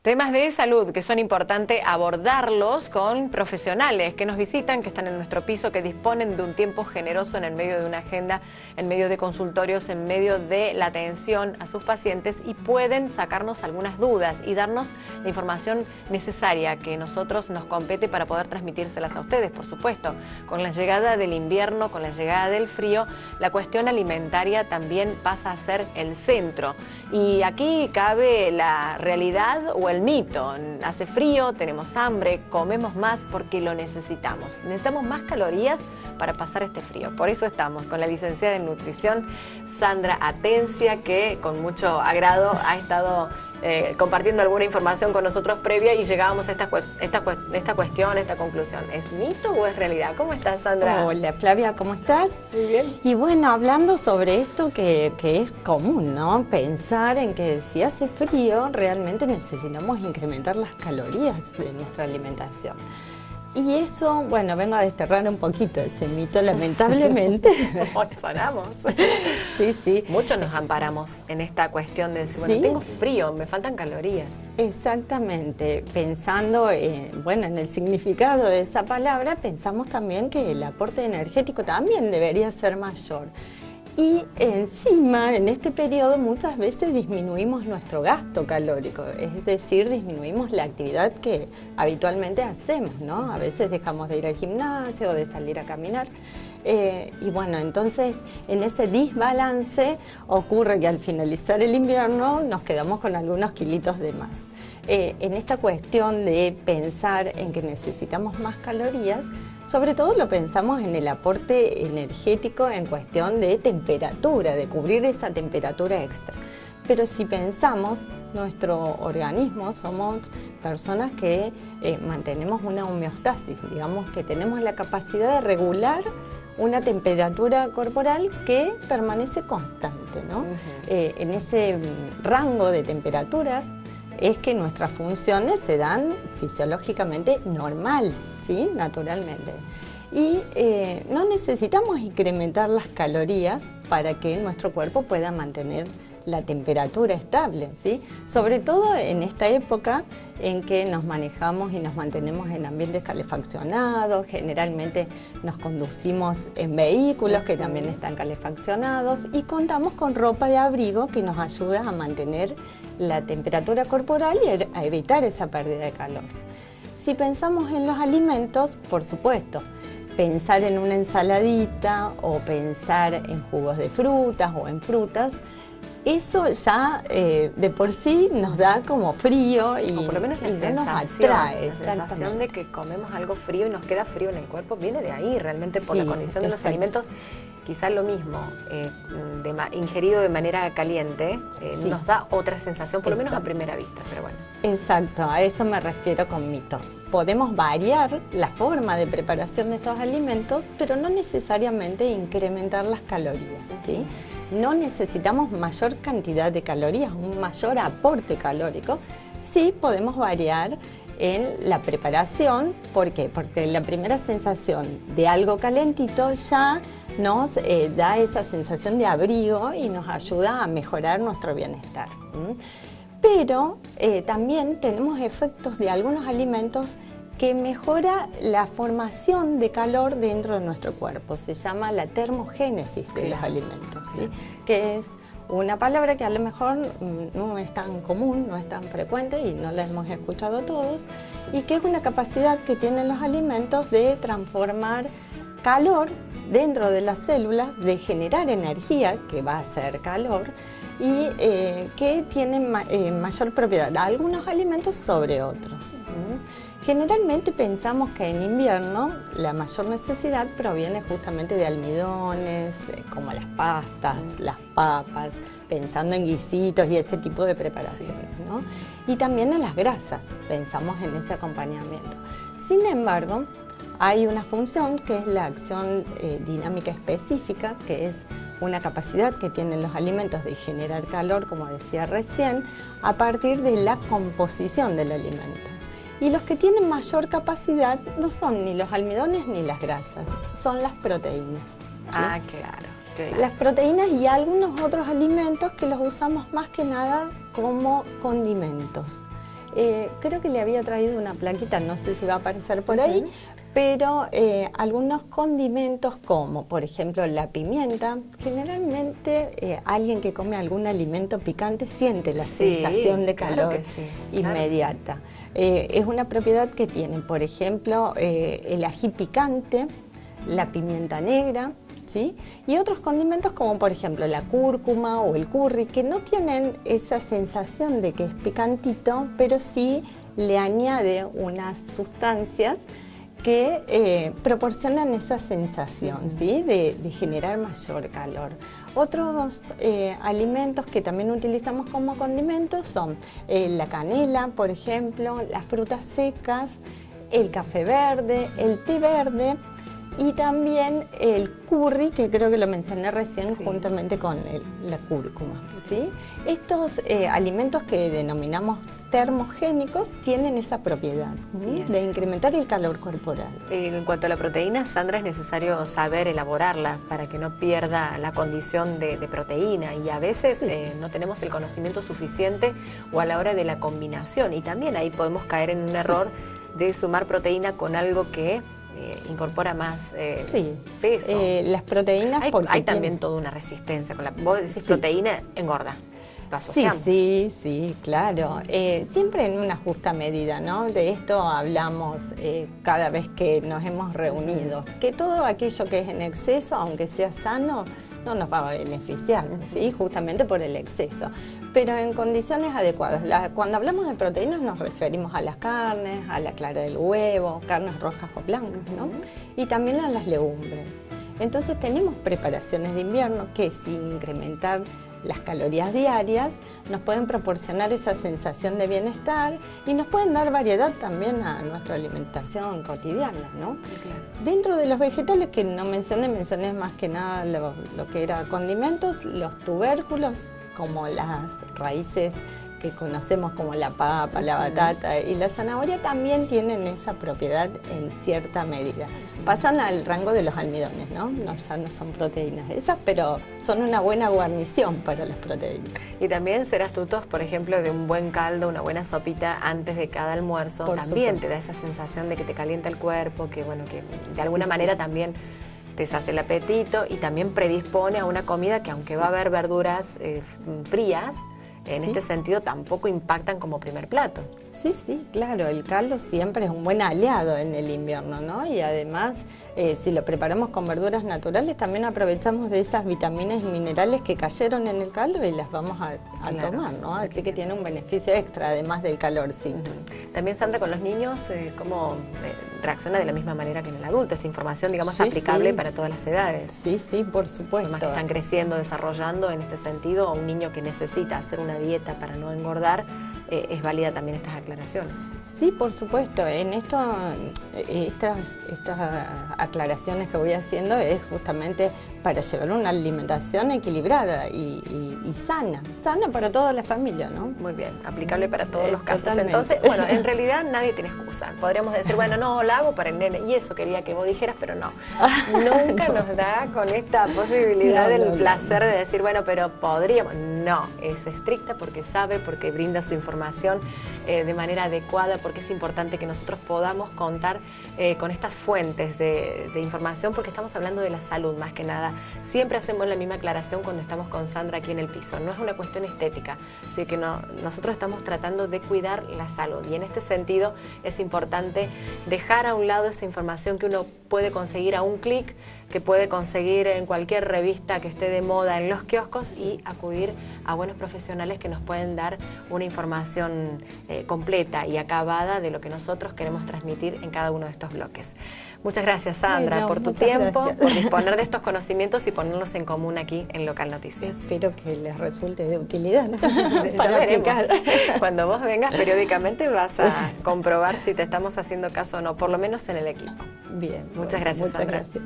Temas de salud que son importantes abordarlos con profesionales que nos visitan, que están en nuestro piso, que disponen de un tiempo generoso en el medio de una agenda, en medio de consultorios, en medio de la atención a sus pacientes y pueden sacarnos algunas dudas y darnos la información necesaria que nosotros nos compete para poder transmitírselas a ustedes, por supuesto. Con la llegada del invierno, con la llegada del frío, la cuestión alimentaria también pasa a ser el centro. Y aquí cabe la realidad o el mito. Hace frío, tenemos hambre, comemos más porque lo necesitamos. Necesitamos más calorías para pasar este frío. Por eso estamos con la licenciada en nutrición, Sandra Atencia, que con mucho agrado ha estado compartiendo alguna información con nosotros previa y llegábamos a esta cuestión, esta conclusión. ¿Es mito o es realidad? ¿Cómo estás, Sandra? Hola, Flavia, ¿cómo estás? Muy bien. Y bueno, hablando sobre esto que es común, ¿no? Pensar en que si hace frío, realmente necesitamos incrementar las calorías de nuestra alimentación. Y eso, bueno, vengo a desterrar un poquito ese mito, lamentablemente. Sonamos. Sí, sí. Muchos nos amparamos en esta cuestión de decir, bueno, ¿Sí? tengo frío, me faltan calorías. Exactamente. Pensando en el significado de esa palabra, pensamos también que el aporte energético también debería ser mayor. Y encima, en este periodo, muchas veces disminuimos nuestro gasto calórico, es decir, disminuimos la actividad que habitualmente hacemos, ¿no? A veces dejamos de ir al gimnasio o de salir a caminar. Y bueno, entonces, en ese desbalance ocurre que al finalizar el invierno nos quedamos con algunos kilitos de más. En esta cuestión de pensar en que necesitamos más calorías, sobre todo lo pensamos en el aporte energético en cuestión de temperatura, de cubrir esa temperatura extra. Pero si pensamos, nuestro organismo somos personas que mantenemos una homeostasis, digamos que tenemos la capacidad de regular una temperatura corporal que permanece constante, ¿no? En ese rango de temperaturas es que nuestras funciones se dan fisiológicamente normal, ¿sí? Naturalmente. Y no necesitamos incrementar las calorías para que nuestro cuerpo pueda mantener la temperatura estable, ¿sí? Sobre todo en esta época en que nos manejamos y nos mantenemos en ambientes calefaccionados, generalmente nos conducimos en vehículos que también están calefaccionados y contamos con ropa de abrigo que nos ayuda a mantener la temperatura corporal y a evitar esa pérdida de calor. Si pensamos en los alimentos, por supuesto, pensar en una ensaladita o pensar en jugos de frutas o en frutas, eso ya de por sí nos da como frío y, o por lo menos la y sensación, nos atrae. la sensación de que comemos algo frío y nos queda frío en el cuerpo viene de ahí realmente por Sí, la condición de los exacto. alimentos. Quizás lo mismo, ingerido de manera caliente, Sí. nos da otra sensación, por lo menos a Exacto. primera vista, pero bueno. Exacto, a eso me refiero con mito. Podemos variar la forma de preparación de estos alimentos, pero no necesariamente incrementar las calorías, ¿sí? No necesitamos mayor cantidad de calorías, un mayor aporte calórico. Sí podemos variar en la preparación. ¿Por qué? Porque la primera sensación de algo calentito ya nos da esa sensación de abrigo y nos ayuda a mejorar nuestro bienestar. Pero también tenemos efectos de algunos alimentos que mejora la formación de calor dentro de nuestro cuerpo. Se llama la termogénesis de los alimentos, ¿sí? Que es una palabra que a lo mejor no es tan común, no es tan frecuente y no la hemos escuchado todos, y que es una capacidad que tienen los alimentos de transformar calor dentro de las células, de generar energía, que va a ser calor, y que tienen mayor propiedad de algunos alimentos sobre otros. Generalmente pensamos que en invierno la mayor necesidad proviene justamente de almidones, como las pastas, las papas, pensando en guisitos y ese tipo de preparaciones, ¿no? Y también en las grasas, pensamos en ese acompañamiento. Sin embargo, hay una función que es la acción dinámica específica, que es una capacidad que tienen los alimentos de generar calor, como decía recién, a partir de la composición del alimento. Y los que tienen mayor capacidad no son ni los almidones ni las grasas, son las proteínas, ¿sí? Ah, claro. Las proteínas y algunos otros alimentos que los usamos más que nada como condimentos. Creo que le había traído una plaquita, no sé si va a aparecer por ahí, pero algunos condimentos como, por ejemplo, la pimienta. Generalmente alguien que come algún alimento picante siente la sensación de calor inmediata. Es una propiedad que tienen, por ejemplo, el ají picante, la pimienta negra, ¿sí? Y otros condimentos como por ejemplo la cúrcuma o el curry, que no tienen esa sensación de que es picantito, pero sí le añade unas sustancias que proporcionan esa sensación, ¿sí? de generar mayor calor. Otros alimentos que también utilizamos como condimentos son la canela, por ejemplo, las frutas secas, el café verde, el té verde, y también el curry, que creo que lo mencioné recién juntamente con la cúrcuma, ¿sí? Estos alimentos que denominamos termogénicos tienen esa propiedad de incrementar el calor corporal. En cuanto a la proteína, Sandra, es necesario saber elaborarla para que no pierda la condición de proteína, y a veces no tenemos el conocimiento suficiente o a la hora de la combinación, y también ahí podemos caer en un error de sumar proteína con algo que incorpora más peso. Las proteínas... Hay también toda una resistencia. Vos decís proteína engorda. Sí, claro. Siempre en una justa medida, ¿no? De esto hablamos cada vez que nos hemos reunido. Que todo aquello que es en exceso, aunque sea sano, no nos va a beneficiar, ¿sí? Justamente por el exceso. Pero en condiciones adecuadas. Cuando hablamos de proteínas nos referimos a las carnes, a la clara del huevo, carnes rojas o blancas, ¿no? Y también a las legumbres. Entonces tenemos preparaciones de invierno que, sin incrementar las calorías diarias, nos pueden proporcionar esa sensación de bienestar y nos pueden dar variedad también a nuestra alimentación cotidiana, ¿no? Claro. Dentro de los vegetales que no mencioné más que nada lo que era condimentos, los tubérculos, como las raíces que conocemos como la papa, la batata y la zanahoria, también tienen esa propiedad en cierta medida. Pasan al rango de los almidones, ¿no? Ya no son proteínas esas, pero son una buena guarnición para las proteínas. Y también ser astutos, por ejemplo, de un buen caldo, una buena sopita antes de cada almuerzo. También te da esa sensación de que te calienta el cuerpo, que bueno, que de alguna manera también te sacia el apetito y también predispone a una comida que, aunque va a haber verduras frías, en este sentido tampoco impactan como primer plato. Sí, claro, el caldo siempre es un buen aliado en el invierno, ¿no? Y además, si lo preparamos con verduras naturales, también aprovechamos de esas vitaminas y minerales que cayeron en el caldo y las vamos a tomar, ¿no? Así que tiene un beneficio extra, además del calorcito. También, Sandra, con los niños, ¿cómo reacciona de la misma manera que en el adulto? Esta información, digamos, aplicable para todas las edades. Sí, por supuesto. Además que están creciendo, desarrollando en este sentido, a un niño que necesita hacer una dieta para no engordar, es válida también estas aclaraciones. Sí, por supuesto. En estas aclaraciones que voy haciendo es justamente para llevar una alimentación equilibrada y sana para toda la familia, ¿no? Muy bien, aplicable para todos los casos. Totalmente. Entonces, bueno, en realidad nadie tiene excusa. Podríamos decir, bueno, no, la hago para el nene, y eso quería que vos dijeras, pero no. Nunca nos da con esta posibilidad del placer de decir, bueno, pero podríamos. No, es estricta porque sabe, porque brinda su información de manera adecuada, porque es importante que nosotros podamos contar con estas fuentes de información, porque estamos hablando de la salud más que nada. Siempre hacemos la misma aclaración cuando estamos con Sandra aquí en el piso. No es una cuestión estética, así que nosotros estamos tratando de cuidar la salud, y en este sentido es importante dejar a un lado esa información que uno puede conseguir a un clic, que puede conseguir en cualquier revista que esté de moda en los kioscos, y acudir a buenos profesionales que nos pueden dar una información completa y acabada de lo que nosotros queremos transmitir en cada uno de estos bloques. Muchas gracias, Sandra, por tu tiempo, por disponer de estos conocimientos y ponerlos en común aquí en Local Noticias. Espero que les resulte de utilidad para aplicar. Cuando vos vengas periódicamente vas a comprobar si te estamos haciendo caso o no, por lo menos en el equipo. Bien. Muchas gracias, Sandra. Gracias.